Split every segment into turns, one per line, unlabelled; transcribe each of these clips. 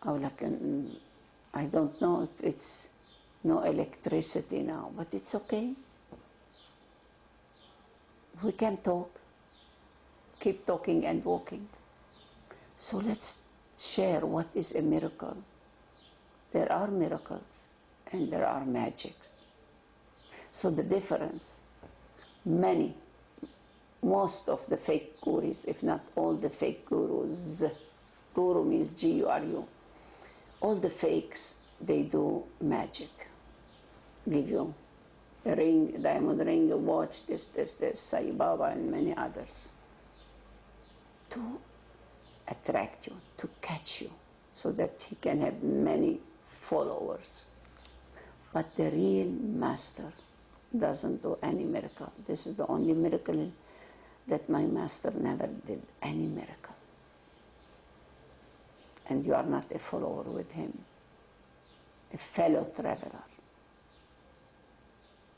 أو لكن I don't know if it's no electricity now, but it's okay. We can talk, keep talking and walking. So let's share what is a miracle. There are miracles and there are magics. So the difference, most of the fake gurus, if not all the fake gurus, guru means G-U-R-U, all the fakes, they do magic. Give you a ring, a diamond ring, a watch, this, Sai Baba and many others, to attract you, to catch you, so that he can have many followers. But the real master doesn't do any miracle. This is the only miracle that my master never did any miracle. And you are not a follower with him, a fellow traveler.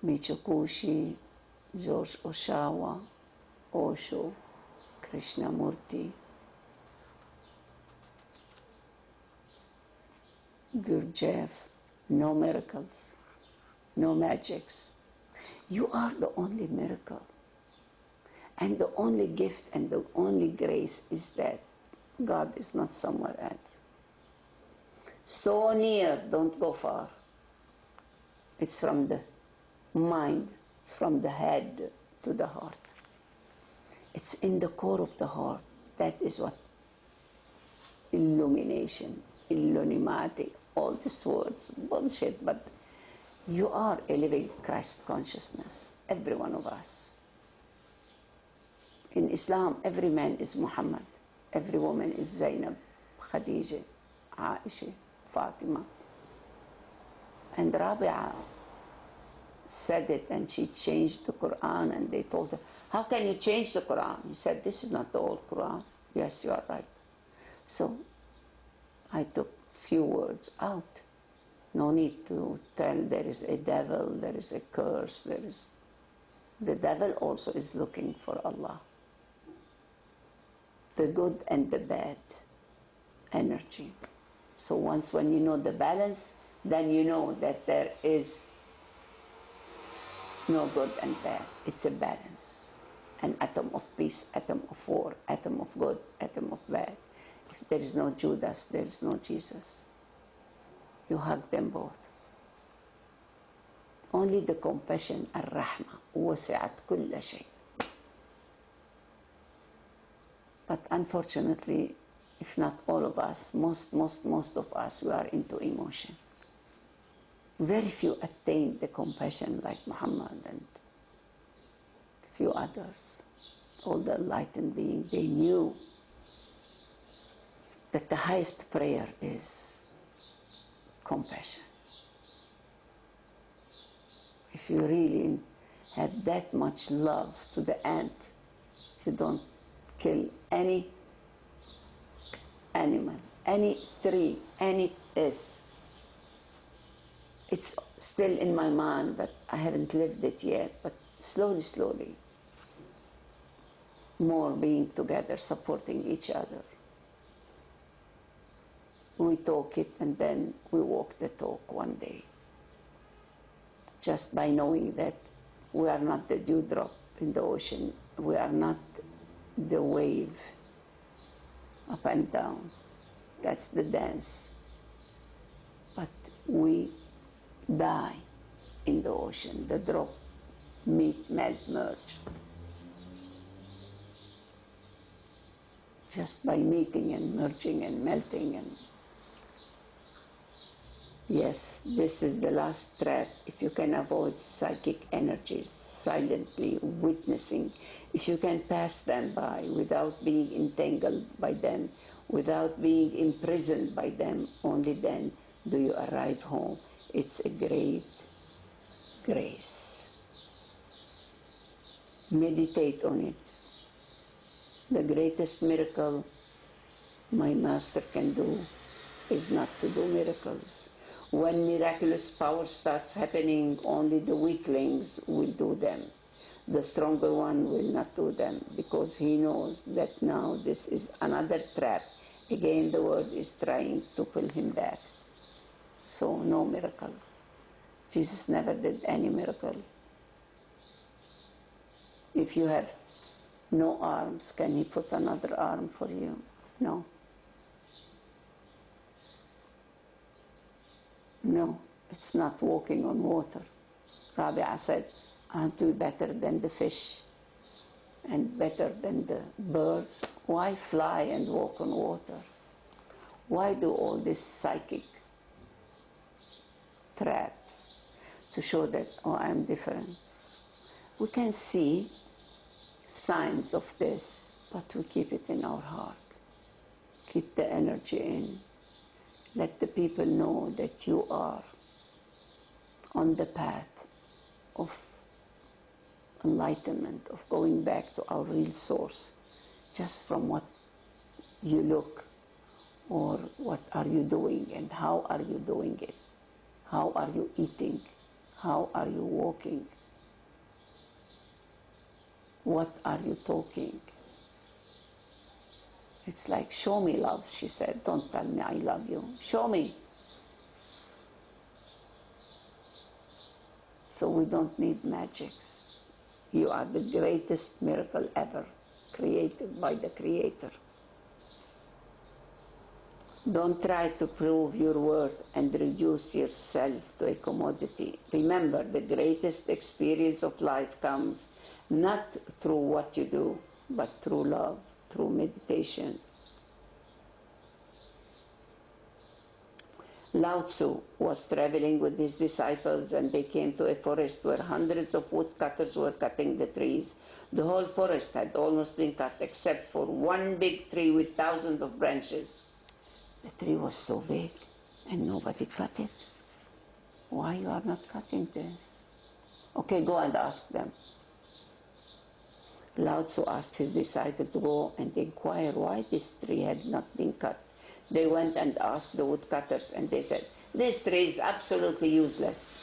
Michikushi, George Oshawa, Osho, Krishnamurti, Gurdjieff, no miracles, no magics. You are the only miracle. And the only gift and the only grace is that God is not somewhere else. So near, don't go far. It's from the mind, from the head to the heart. It's in the core of the heart. That is what illumination, illuminati, all these words, bullshit, but you are a living Christ consciousness, every one of us. In Islam, every man is Muhammad, every woman is Zainab, Khadija, Aisha, Fatima. And Rabi'a said it, and she changed the Quran, and they told her, how can you change the Quran? He said, this is not the old Quran. Yes, you are right. So I took few words out. No need to tell there is a devil, there is a curse, there is... The devil also is looking for Allah. The good and the bad energy. So once when you know the balance, then you know that there is no good and bad. It's a balance. An atom of peace, atom of war, atom of good, atom of bad. If there is no Judas, there is no Jesus. You hug them both. Only the compassion, الرحمة, وسعت كل شيء. But unfortunately, if not all of us, most of us, we are into emotion. Very few attained the compassion like Muhammad and few others. All the enlightened beings, they knew that the highest prayer is compassion. If you really have that much love to the ant, you don't kill any animal, any tree, any is. It's still in my mind, but I haven't lived it yet, but slowly, slowly, more being together, supporting each other. We talk it and then we walk the talk one day. Just by knowing that we are not the dewdrop in the ocean, we are not the wave up and down. That's the dance. But we die in the ocean, the drop, meet, melt, merge. Just by meeting and merging and melting. And yes, this is the last trap. If you can avoid psychic energies, silently witnessing, if you can pass them by without being entangled by them, without being imprisoned by them, only then do you arrive home. It's a great grace. Meditate on it. The greatest miracle my master can do is not to do miracles. When miraculous power starts happening, only the weaklings will do them. The stronger one will not do them, because he knows that now this is another trap, Again, the world is trying to pull him back. So, no miracles. Jesus never did any miracle. If you have no arms, can he put another arm for you? No. No, it's not walking on water. Rabia said, aren't we better than the fish and better than the birds? Why fly and walk on water? Why do all this psychic traps to show that, oh, I'm different? We can see signs of this, but we keep it in our heart. Keep the energy in. Let the people know that you are on the path of enlightenment, of going back to our real source, just from what you look or what are you doing and how are you doing it. How are you eating? How are you walking? What are you talking? It's like, show me love, she said. Don't tell me I love you. Show me. So we don't need magics. You are the greatest miracle ever, created by the Creator. Don't try to prove your worth and reduce yourself to a commodity. Remember, the greatest experience of life comes not through what you do, but through love, through meditation. Lao Tzu was traveling with his disciples and they came to a forest where hundreds of woodcutters were cutting the trees. The whole forest had almost been cut except for one big tree with thousands of branches. The tree was so big and nobody cut it. Why you are not cutting this? Okay, go and ask them. Lao Tzu asked his disciple to go and inquire why this tree had not been cut. They went and asked the woodcutters and they said, this tree is absolutely useless.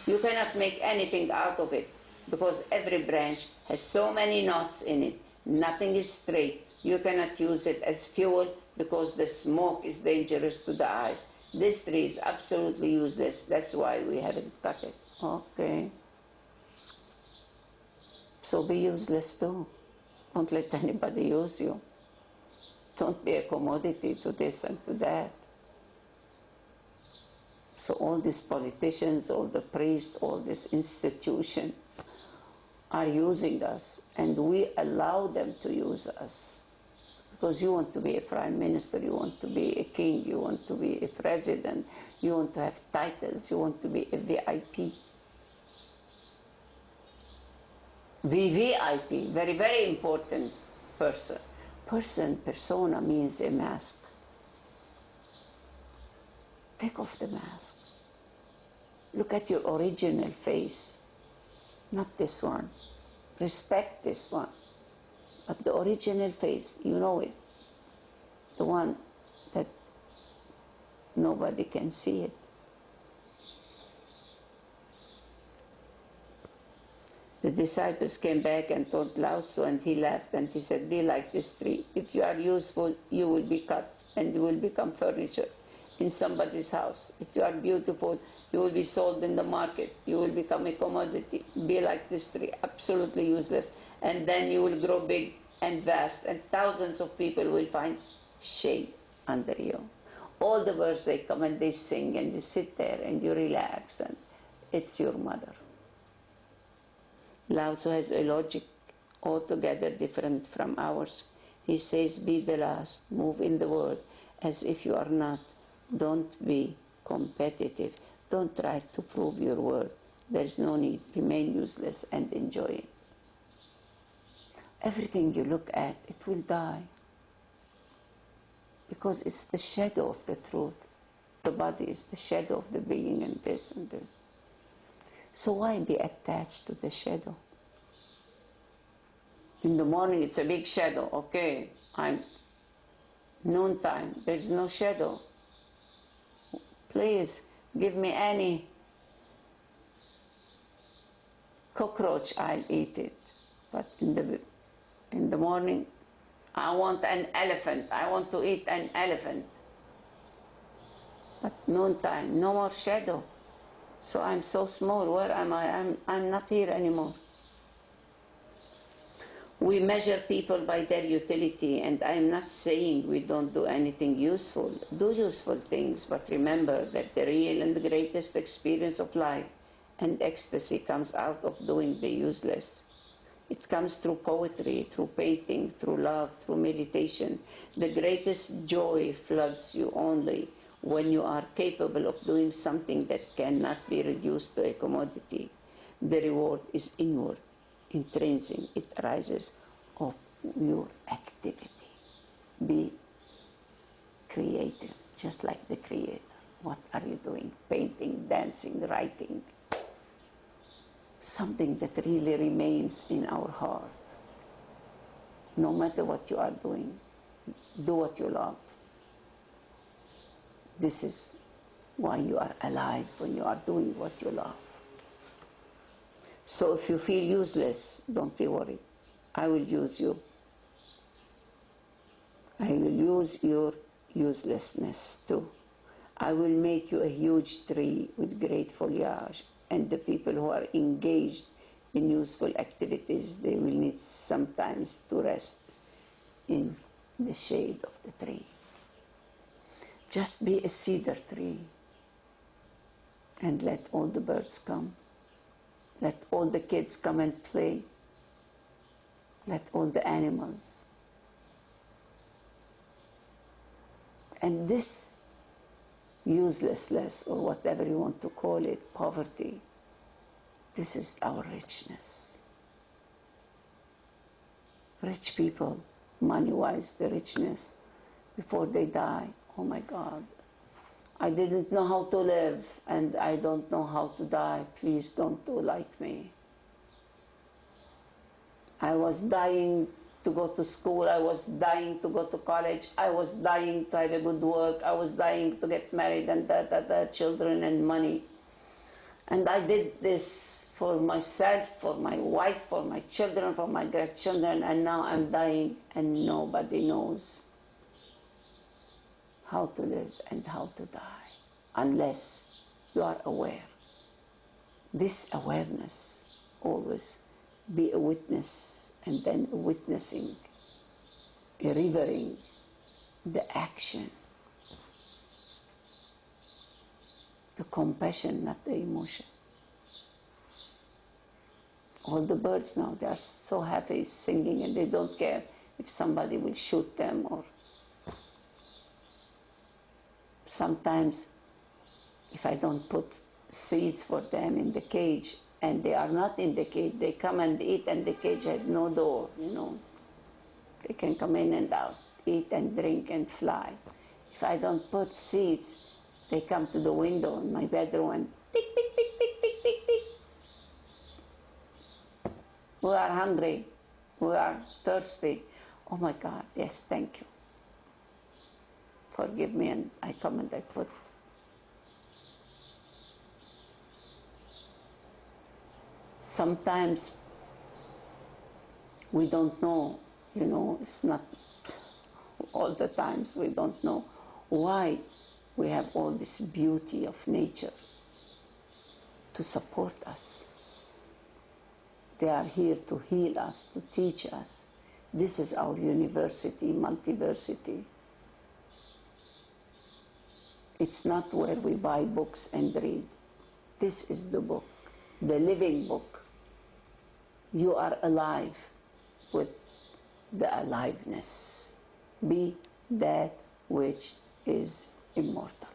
You cannot make anything out of it because every branch has so many knots in it. Nothing is straight. You cannot use it as fuel because the smoke is dangerous to the eyes. This tree is absolutely useless. That's why we haven't cut it. Okay. So be useless too. Don't let anybody use you. Don't be a commodity to this and to that. So all these politicians, all the priests, all these institutions are using us, and we allow them to use us. Because you want to be a prime minister, you want to be a king, you want to be a president, you want to have titles, you want to be a VIP. VVIP, very, very important person. Persona means a mask. Take off the mask. Look at your original face, not this one. Respect this one. But the original face, you know it. The one that nobody can see it. The disciples came back and told Lao Tzu, and he laughed and he said, be like this tree. If you are useful, you will be cut and you will become furniture in somebody's house. If you are beautiful, you will be sold in the market. You will become a commodity. Be like this tree, absolutely useless. And then you will grow big and vast, and thousands of people will find shade under you. All the birds, they come and they sing, and you sit there and you relax, and it's your mother. Lao Tzu has a logic altogether different from ours. He says, be the last, move in the world as if you are not. Don't be competitive. Don't try to prove your worth. There's no need. Remain useless and enjoy it. Everything you look at, it will die. Because it's the shadow of the truth. The body is the shadow of the being, and this and this. So why be attached to the shadow? In the morning it's a big shadow. Okay, I'm noontime. There's no shadow. Please give me any cockroach, I'll eat it. But in the morning, I want an elephant. I want to eat an elephant. But noontime, no more shadow. So I'm so small. Where am I? I'm not here anymore. We measure people by their utility, and I'm not saying we don't do anything useful. Do useful things, but remember that the real and the greatest experience of life and ecstasy comes out of doing the useless. It comes through poetry, through painting, through love, through meditation. The greatest joy floods you only when you are capable of doing something that cannot be reduced to a commodity. The reward is inward, intrinsic. It arises of your activity. Be creative, just like the Creator. What are you doing? Painting, dancing, writing. Something that really remains in our heart. No matter what you are doing, do what you love. This is why you are alive, when you are doing what you love. So if you feel useless, don't be worried. I will use you. I will use your uselessness too. I will make you a huge tree with great foliage, and the people who are engaged in useful activities, they will need sometimes to rest in the shade of the tree. Just be a cedar tree and let all the birds come. Let all the kids come and play. Let all the animals. And this uselessness, or whatever you want to call it, poverty, this is our richness. Rich people, money-wise, the richness, before they die, oh my God, I didn't know how to live, and I don't know how to die. Please don't do like me. I was dying to go to school. I was dying to go to college. I was dying to have a good work. I was dying to get married and children and money. And I did this for myself, for my wife, for my children, for my grandchildren, and now I'm dying and nobody knows how to live and how to die unless you are aware. This awareness, always be a witness, and then witnessing, revering the action, the compassion, not the emotion. All the birds now, they are so happy singing, and they don't care if somebody will shoot them. Or sometimes if I don't put seeds for them in the cage, and they are not in the cage, they come and eat, and the cage has no door, you know. They can come in and out, eat and drink and fly. If I don't put seeds, they come to the window in my bedroom and tick, tick, tick, tick, tick, tick, tick. We are hungry, we are thirsty. Oh my God, yes, thank you. Forgive me, and I come and I put. Sometimes we don't know, you know, it's not all the times we don't know why we have all this beauty of nature to support us. They are here to heal us, to teach us. This is our university, multiversity. It's not where we buy books and read. This is the book, the living book. You are alive with the aliveness. Be that which is immortal.